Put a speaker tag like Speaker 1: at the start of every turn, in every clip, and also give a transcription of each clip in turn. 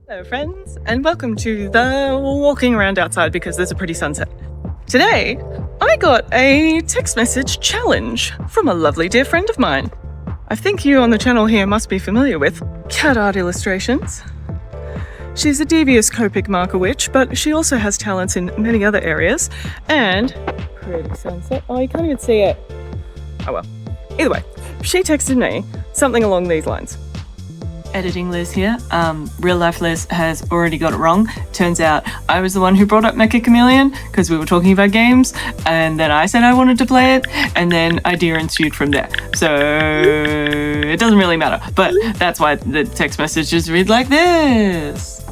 Speaker 1: Hello friends, and welcome to the walking around outside because there's a pretty sunset. Today, I got a text message challenge from a lovely dear friend of mine. I think you on the channel here must be familiar with cat art illustrations. She's a devious Copic marker witch, but she also has talents in many other areas. And pretty sunset. Oh, you can't even see it. Oh well. Either way, she texted me something along these lines. Editing Liz here. Real life Liz has already got it wrong. Turns out I was the one who brought up Meccha Chameleon because we were talking about games, and then I said I wanted to play it, and then idea ensued from there. So it doesn't really matter, but that's why the text messages read like this.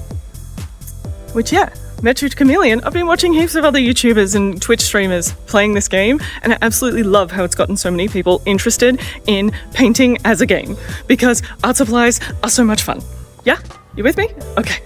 Speaker 1: Which, yeah, Meccha Chameleon. I've been watching heaps of other YouTubers and Twitch streamers playing this game, and I absolutely love how it's gotten so many people interested in painting as a game because art supplies are so much fun. Yeah? You with me? Okay.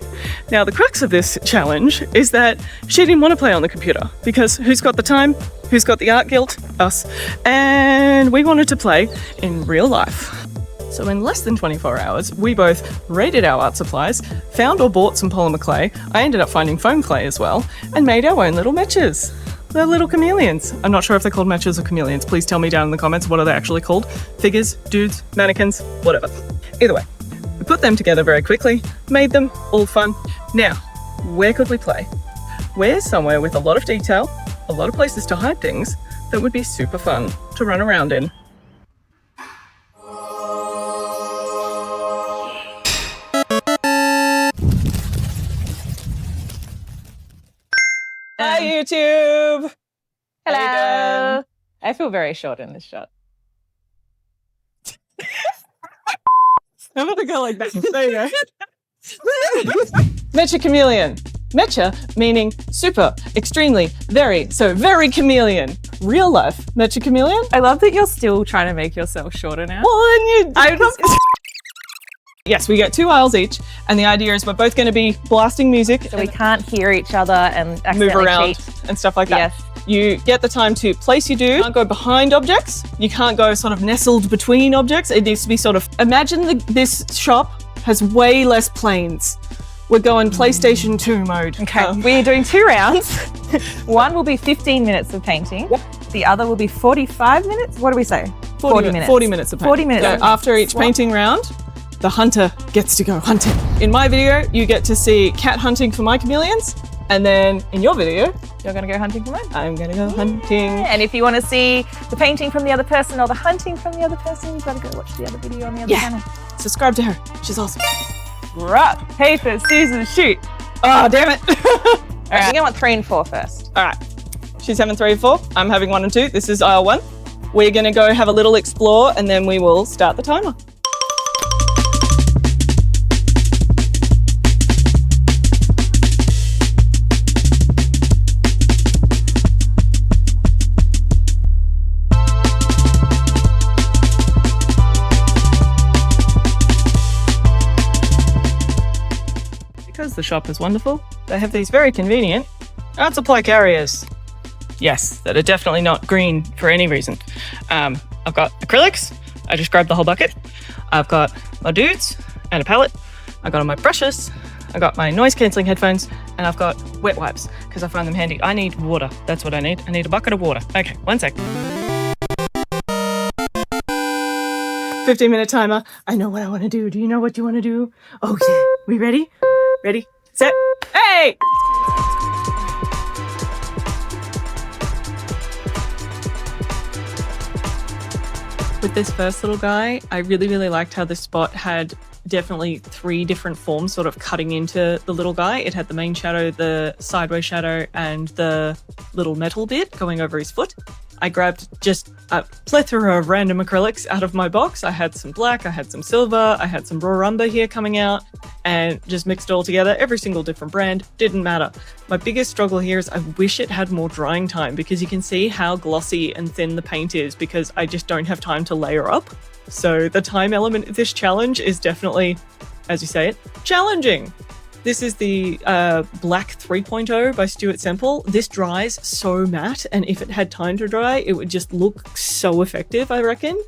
Speaker 1: Now, the crux of this challenge is that she didn't want to play on the computer because who's got the time? Who's got the art guild? Us. And we wanted to play in real life. So in less than 24 hours, we both raided our art supplies, found or bought some polymer clay, I ended up finding foam clay as well, and made our own little mechas. They're little chameleons. I'm not sure if they're called mechas or chameleons. Please tell me down in the comments what are they actually called. Figures, dudes, mannequins, whatever. Either way, we put them together very quickly, made them, all fun. Now, where could we play? Where's somewhere with a lot of detail, a lot of places to hide things, that would be super fun to run around in? Hi YouTube!
Speaker 2: Hello! I feel very short in this shot.
Speaker 1: I'm gonna go like that. There you go. Meccha Chameleon. Meccha meaning super, extremely, very, so very chameleon. Real life Meccha Chameleon.
Speaker 2: I love that you're still trying to make yourself shorter now.
Speaker 1: Well, yes, we get 2 aisles each, and the idea is we're both going to be blasting music.
Speaker 2: So we can't hear each other and accidentally
Speaker 1: move around
Speaker 2: cheat.
Speaker 1: and stuff like that.
Speaker 2: Yes.
Speaker 1: You get the time to place your dude. You can't go behind objects. You can't go sort of nestled between objects. It needs to be sort of, imagine this shop has way less planes. We're going PlayStation 2 mode.
Speaker 2: Okay, we're doing 2 rounds. One will be 15 minutes of painting. Yep. The other will be 45 minutes. What do we say? 40 minutes.
Speaker 1: 40 minutes of painting.
Speaker 2: 40 minutes.
Speaker 1: So after each painting round, the hunter gets to go hunting. In my video, you get to see cat hunting for my chameleons, and then in your video,
Speaker 2: you're gonna go hunting for mine.
Speaker 1: I'm gonna go hunting.
Speaker 2: And if you want to see the painting from the other person or the hunting from the other person, you've got to go watch the other video on the other channel.
Speaker 1: Subscribe to her. She's awesome.
Speaker 2: Rock, paper, scissors, shoot.
Speaker 1: Oh, damn it.
Speaker 2: All right, you're gonna want 3 and 4 first.
Speaker 1: All right. She's having 3 and 4. I'm having 1 and 2. This is aisle 1. We're gonna go have a little explore, and then we will start the timer. Because the shop is wonderful, they have these very convenient art supply carriers. Yes, that are definitely not green for any reason. I've got acrylics. I just grabbed the whole bucket. I've got my dudes and a palette. I got all my brushes. I got my noise cancelling headphones, and I've got wet wipes because I find them handy. I need water. That's what I need. I need a bucket of water. Okay, 1 sec. 15-minute timer. I know what I want to do. Do you know what you want to do? Okay, we ready? Ready, set, hey! With this first little guy, I really liked how this spot had definitely 3 different forms sort of cutting into the little guy. It had the main shadow, the sideways shadow, and the little metal bit going over his foot. I grabbed just a plethora of random acrylics out of my box. I had some black, I had some silver, I had some raw umber here coming out, and just mixed it all together. Every single different brand, didn't matter. My biggest struggle here is I wish it had more drying time because you can see how glossy and thin the paint is because I just don't have time to layer up. So the time element of this challenge is definitely, as you say it, challenging. This is the Black 3.0 by Stuart Semple. This dries so matte, and if it had time to dry, it would just look so effective, I reckon.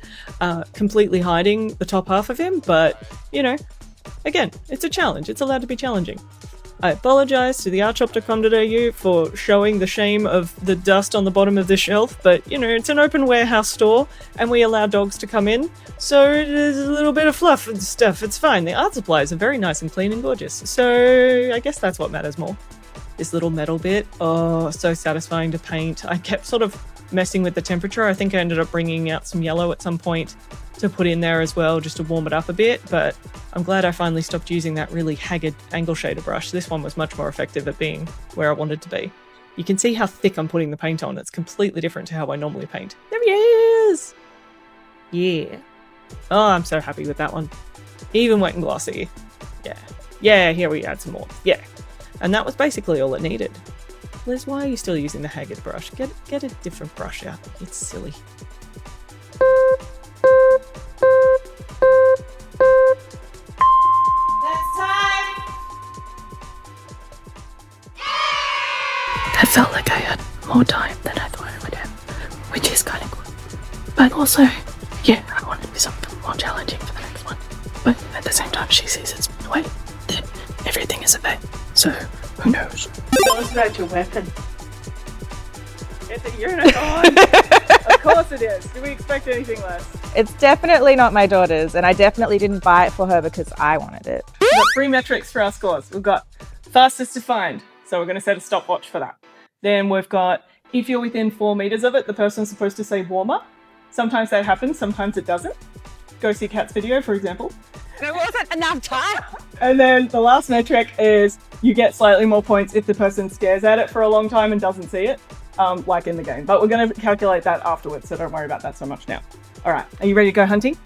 Speaker 1: Completely hiding the top half of him, but, you know, Again, it's a challenge. It's allowed to be challenging. I apologise to the artshop.com.au for showing the shame of the dust on the bottom of the shelf, but, you know, it's an open warehouse store, and we allow dogs to come in, so there's a little bit of fluff and stuff. It's fine. The art supplies are very nice and clean and gorgeous, so I guess that's what matters more. This little metal bit, oh, so satisfying to paint. I kept sort of messing with the temperature. I think I ended up bringing out some yellow at some point to put in there as well, just to warm it up a bit, but I'm glad I finally stopped using that really haggard angle shader brush. This one was much more effective at being where I wanted to be. You can see how thick I'm putting the paint on. It's completely different to how I normally paint. There he is! Yeah. Oh, I'm so happy with that one. Even wet and glossy. Yeah. Yeah, here we add some more. Yeah. And that was basically all it needed. Liz, why are you still using the haggard brush? Get a different brush out. It's silly.
Speaker 3: I felt like I had more time than I thought I would have, which is kind of good. But also, yeah, I want it to be something more challenging for the next one. But at the same time, she sees it's the way that everything is a bait, so who knows?
Speaker 1: Tell us about your weapon. It's a unicorn! Of course it is. Do we expect anything less?
Speaker 2: It's definitely not my daughter's, and I definitely didn't buy it for her because I wanted it.
Speaker 1: We've got 3 metrics for our scores. We've got fastest to find, so we're going to set a stopwatch for that. Then we've got, if you're within 4 meters of it, the person's supposed to say warmer. Sometimes that happens, sometimes it doesn't. Go see Kat's video, for example.
Speaker 2: There wasn't enough time.
Speaker 1: And then the last metric is you get slightly more points if the person stares at it for a long time and doesn't see it, like in the game. But we're going to calculate that afterwards, so don't worry about that so much now. All right, are you ready to go hunting?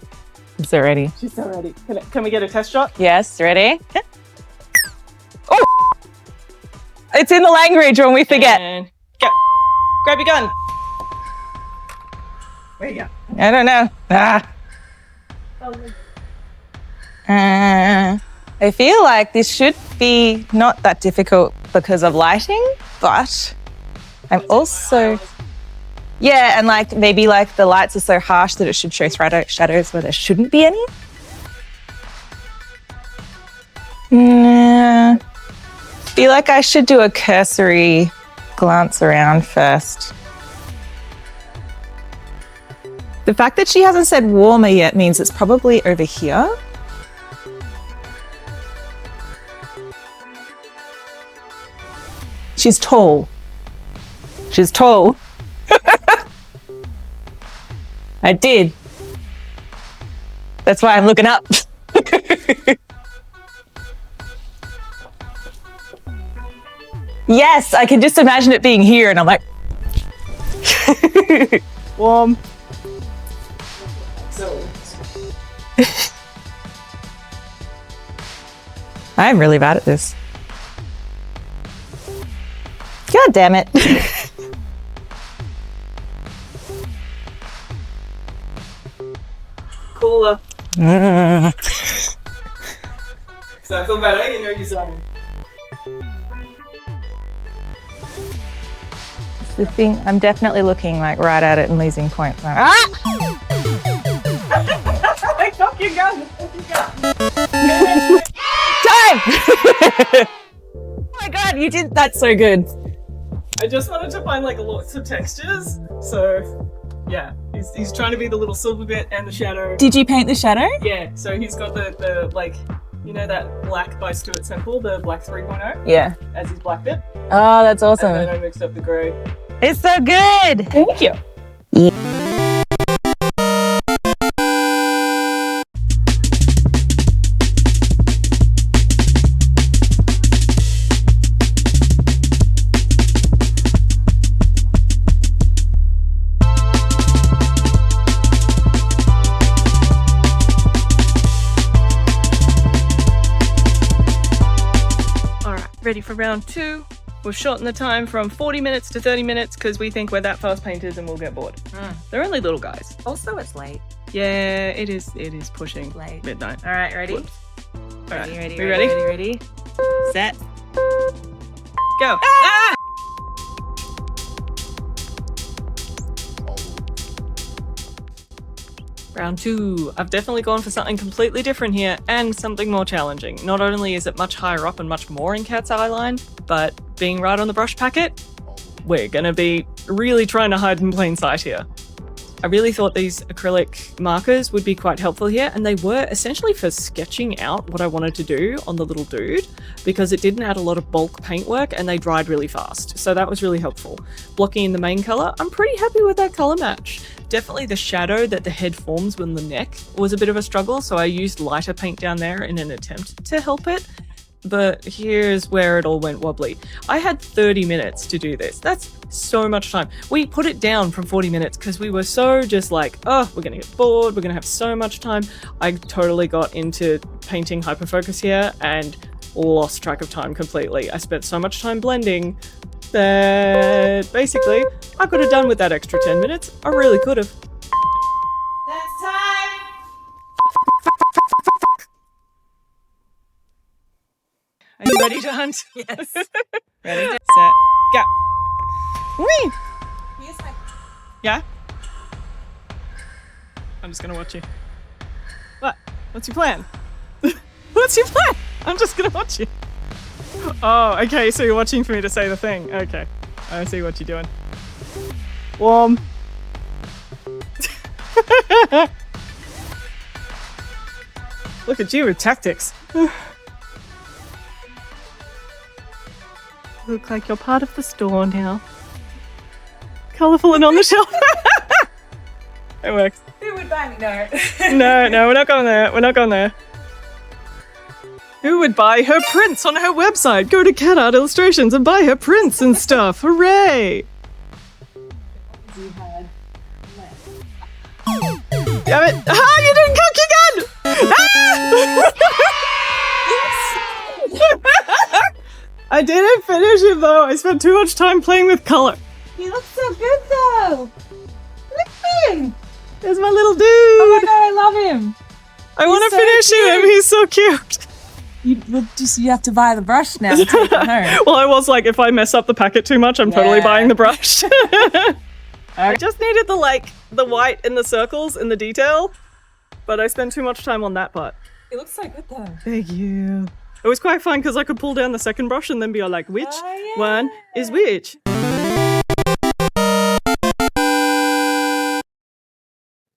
Speaker 2: I'm so ready.
Speaker 1: She's so ready. Can we get a test shot?
Speaker 2: Yes, ready? Oh! It's in the language when we forget.
Speaker 1: And go. Grab your gun. Where you go?
Speaker 2: I don't know. I feel like this should be not that difficult because of lighting, but I'm also... Yeah, and like maybe like the lights are so harsh that it should show shadows where there shouldn't be any. I feel like I should do a cursory glance around first. The fact that she hasn't said warmer yet means it's probably over here. She's tall. She's tall. I did. That's why I'm looking up. Yes, I can just imagine it being here and I'm like...
Speaker 1: Warm.
Speaker 2: I'm really bad at this. God damn it.
Speaker 1: Cooler. So I feel better, you know you're zoning.
Speaker 2: The thing, I'm definitely looking like right at it and losing points. Like,
Speaker 1: Cock your gun! Cock your gun!
Speaker 2: Time! Oh my god, you did that so good.
Speaker 1: I just wanted to find like lots of textures, so yeah, he's trying to be the little silver bit and the shadow.
Speaker 2: Did you paint the shadow?
Speaker 1: Yeah, so he's got the like, you know that black by Stuart Semple, the black 3.0?
Speaker 2: Yeah.
Speaker 1: As his black bit.
Speaker 2: Oh, that's awesome.
Speaker 1: And then I mixed up the grey.
Speaker 2: It's so good.
Speaker 1: Thank you. Ready for round 2. We've shortened the time from 40 minutes to 30 minutes because we think we're that fast painters and we'll get bored. They're only little guys.
Speaker 2: Also, it's late.
Speaker 1: Yeah, it is pushing
Speaker 2: Late.
Speaker 1: midnight.
Speaker 2: All right, ready?
Speaker 1: Whoops. All right.
Speaker 2: Ready?
Speaker 1: We ready?
Speaker 2: Ready? Set.
Speaker 1: Go. Ah! Round 2. I've definitely gone for something completely different here and something more challenging. Not only is it much higher up and much more in cat's eye line, but being right on the brush packet, we're gonna be really trying to hide in plain sight here. I really thought these acrylic markers would be quite helpful here, and they were essentially for sketching out what I wanted to do on the little dude, because it didn't add a lot of bulk paintwork and they dried really fast. So that was really helpful. Blocking in the main color, I'm pretty happy with that color match. Definitely the shadow that the head forms when the neck was a bit of a struggle, so I used lighter paint down there in an attempt to help it. But here's where it all went wobbly. I had 30 minutes to do this. That's so much time. We put it down from 40 minutes because we were so just like, oh, we're gonna get bored, we're gonna have so much time. I totally got into painting hyperfocus here and lost track of time completely. I spent so much time blending that basically I could have done with that extra 10 minutes. I really could have.
Speaker 2: That's time.
Speaker 1: Are you ready to hunt?
Speaker 2: Yes.
Speaker 1: Ready, set, go. Whee! Yeah? I'm just gonna watch you. What? What's your plan? What's your plan? I'm just gonna watch you. Oh, okay, so you're watching for me to say the thing. Okay, I see what you're doing. Warm. Look at you with tactics. Look like you're part of the store now. Colourful and on the shelf. It works.
Speaker 2: Who would buy me? No.
Speaker 1: No, we're not going there. We're not going there. Who would buy her prints on her website? Go to Cat Art Illustrations and buy her prints and stuff. Hooray! Damn it. Ah, you didn't cook again! Ah! I didn't finish it though. I spent too much time playing with colour.
Speaker 2: He looks so good though. Look at him.
Speaker 1: There's my little dude.
Speaker 2: Oh my god, I love him.
Speaker 1: I want to
Speaker 2: so
Speaker 1: finish him.
Speaker 2: cute.
Speaker 1: He's so cute.
Speaker 2: You have to buy the brush now to take it home.
Speaker 1: Well, I was like, if I mess up the packet too much, I'm totally buying the brush. I just needed the white in the circles in the detail, but I spent too much time on that part.
Speaker 2: It looks so good though.
Speaker 1: Thank you. It was quite fun because I could pull down the second brush and then be like, which one is which?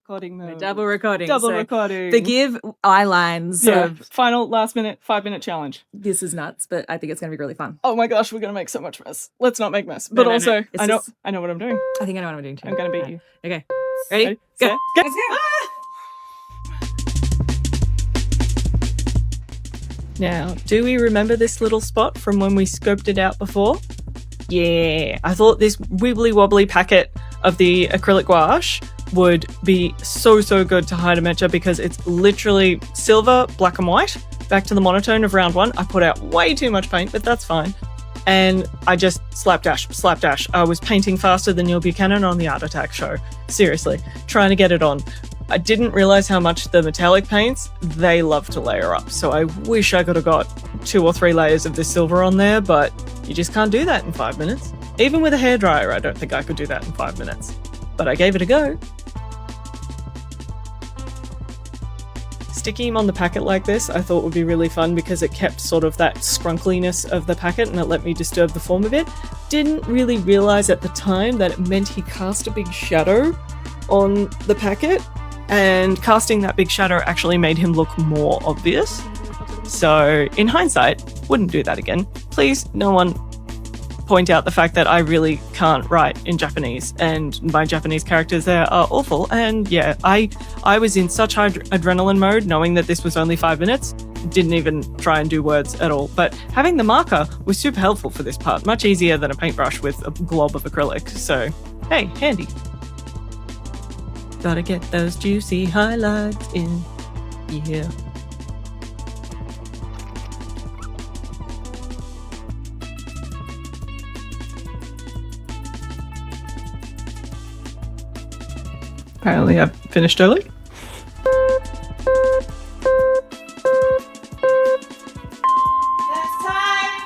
Speaker 1: Recording mode.
Speaker 2: Double recording.
Speaker 1: Double recording.
Speaker 2: Forgive eye lines.
Speaker 1: Yeah. Final last minute, 5-minute challenge.
Speaker 2: This is nuts, but I think it's going to be really fun.
Speaker 1: Oh my gosh, we're going to make so much mess. Let's not make mess. But
Speaker 2: no,
Speaker 1: also,
Speaker 2: no.
Speaker 1: I know what I'm doing.
Speaker 2: I think I know what I'm doing too.
Speaker 1: I'm going to beat you.
Speaker 2: Okay. Ready?
Speaker 1: Ready?
Speaker 2: Go.
Speaker 1: Set, go.
Speaker 2: Let's go.
Speaker 1: Now, do we remember this little spot from when we scoped it out before? Yeah, I thought this wibbly wobbly packet of the acrylic gouache would be so good to hide a Meccha because it's literally silver, black and white. Back to the monotone of round 1. I put out way too much paint, but that's fine. And I just slapdash. I was painting faster than Neil Buchanan on the Art Attack show. Seriously, trying to get it on. I didn't realize how much the metallic paints, they love to layer up. So I wish I could have got 2 or 3 layers of this silver on there, but you just can't do that in 5 minutes. Even with a hairdryer, I don't think I could do that in 5 minutes. But I gave it a go. Sticking him on the packet like this, I thought would be really fun because it kept sort of that scrunkliness of the packet and it let me disturb the form a bit. Didn't really realize at the time that it meant he cast a big shadow on the packet, and casting that big shadow actually made him look more obvious. So in hindsight, wouldn't do that again. Please, no one point out the fact that I really can't write in Japanese and my Japanese characters there are awful. And yeah, I was in such high adrenaline mode knowing that this was only 5 minutes, didn't even try and do words at all. But having the marker was super helpful for this part, much easier than a paintbrush with a glob of acrylic. So hey, handy. Gotta get those juicy highlights in. Yeah. Apparently I've finished early.
Speaker 2: That's time.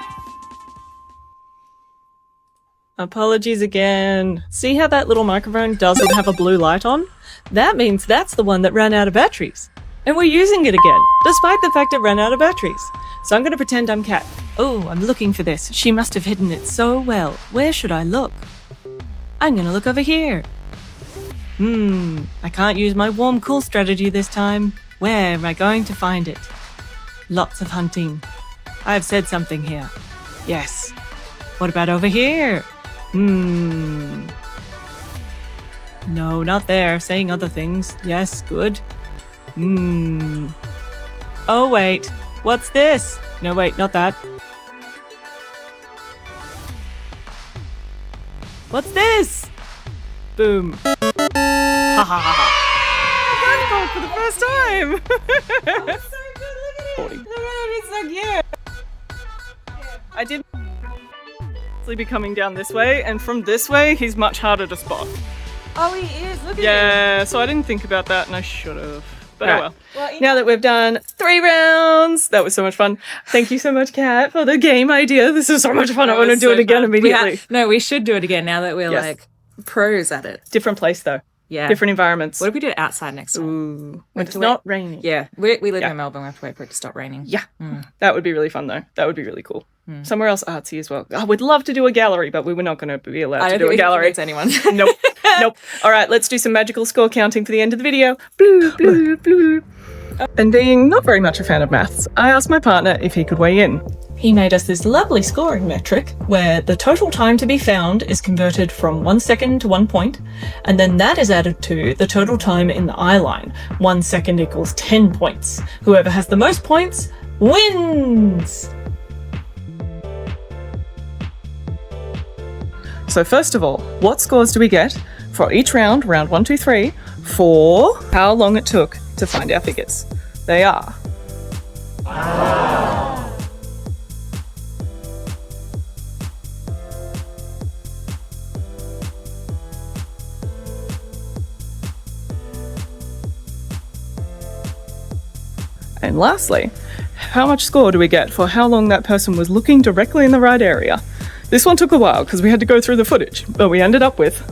Speaker 1: Apologies again. See how that little microphone doesn't have a blue light on? That means that's the one that ran out of batteries. And we're using it again, despite the fact it ran out of batteries. So I'm going to pretend I'm Kat. Oh, I'm looking for this. She must have hidden it so well. Where should I look? I'm going to look over here. I can't use my warm cool strategy this time. Where am I going to find it? Lots of hunting. I've said something here. Yes. What about over here? No, not there. Saying other things. Yes, good. Oh, wait. What's this? No, wait, not that. What's this? Boom. Ha ha ha ha. For the first time! That was so good, look at it! Look at it, it's so cute! I did be coming down this way, and from this way, he's much harder to spot.
Speaker 2: Oh, he is. Look at him.
Speaker 1: Yeah, so I didn't think about that, and I should have. But
Speaker 2: Right.
Speaker 1: oh well.
Speaker 2: Well,
Speaker 1: Now that we've done 3 rounds, that was so much fun. Thank you so much, Kat, for the game idea. This is so much fun. I want to do it again immediately.
Speaker 2: We should do it again now that we're
Speaker 1: Yes.
Speaker 2: like pros at it.
Speaker 1: Different place, though.
Speaker 2: Yeah.
Speaker 1: Different environments.
Speaker 2: What if we do it outside next time?
Speaker 1: Ooh. When it's
Speaker 2: to
Speaker 1: not raining.
Speaker 2: Yeah. We live
Speaker 1: Yeah.
Speaker 2: in Melbourne. We have to wait for it to stop raining.
Speaker 1: Yeah. That would be really fun, though. That would be really cool. Somewhere else artsy as well. I would love to do a gallery, but we were not going to be allowed to do a gallery.
Speaker 2: It's anyone.
Speaker 1: Nope. Nope. All right, let's do some magical score counting for the end of the video. Blue, blue, blue. And being not very much a fan of maths, I asked my partner if he could weigh in. He made us this lovely scoring metric where the total time to be found is converted from 1 second to 1 point, and then that is added to the total time in the eye line. 1 second equals 10 points. Whoever has the most points wins! So first of all, what scores do we get for each round, round 1, 2, 3, for how long it took to find our figures? They are... And lastly, how much score do we get for how long that person was looking directly in the right area? This one took a while because we had to go through the footage, but we ended up with...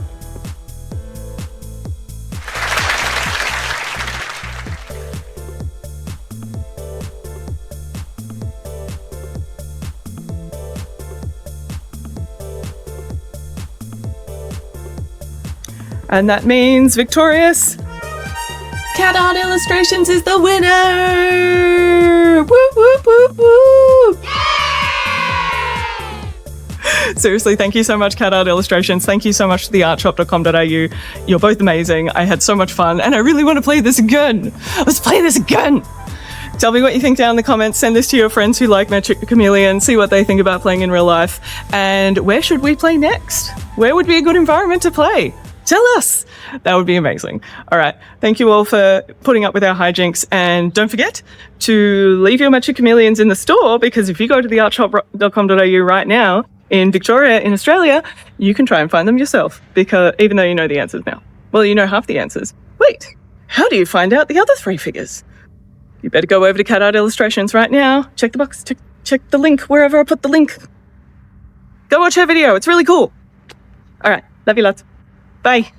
Speaker 1: And that means victorious... Cat Art Illustrations is the winner! Woo, woo, woo, woo! Seriously, thank you so much, Cat Art Illustrations. Thank you so much to theartshop.com.au. You're both amazing. I had so much fun, and I really want to play this again. Let's play this again! Tell me what you think down in the comments. Send this to your friends who like Meccha Chameleon. See what they think about playing in real life. And where should we play next? Where would be a good environment to play? Tell us! That would be amazing. All right. Thank you all for putting up with our hijinks. And don't forget to leave your Meccha Chameleons in the store, because if you go to theartshop.com.au right now in Victoria, in Australia, you can try and find them yourself, because even though you know the answers now. Well, you know half the answers. Wait, how do you find out the other 3 figures? You better go over to Cat Art Illustrations right now. Check the box. Check the link wherever I put the link. Go watch her video. It's really cool. All right. Love you lots. Bye.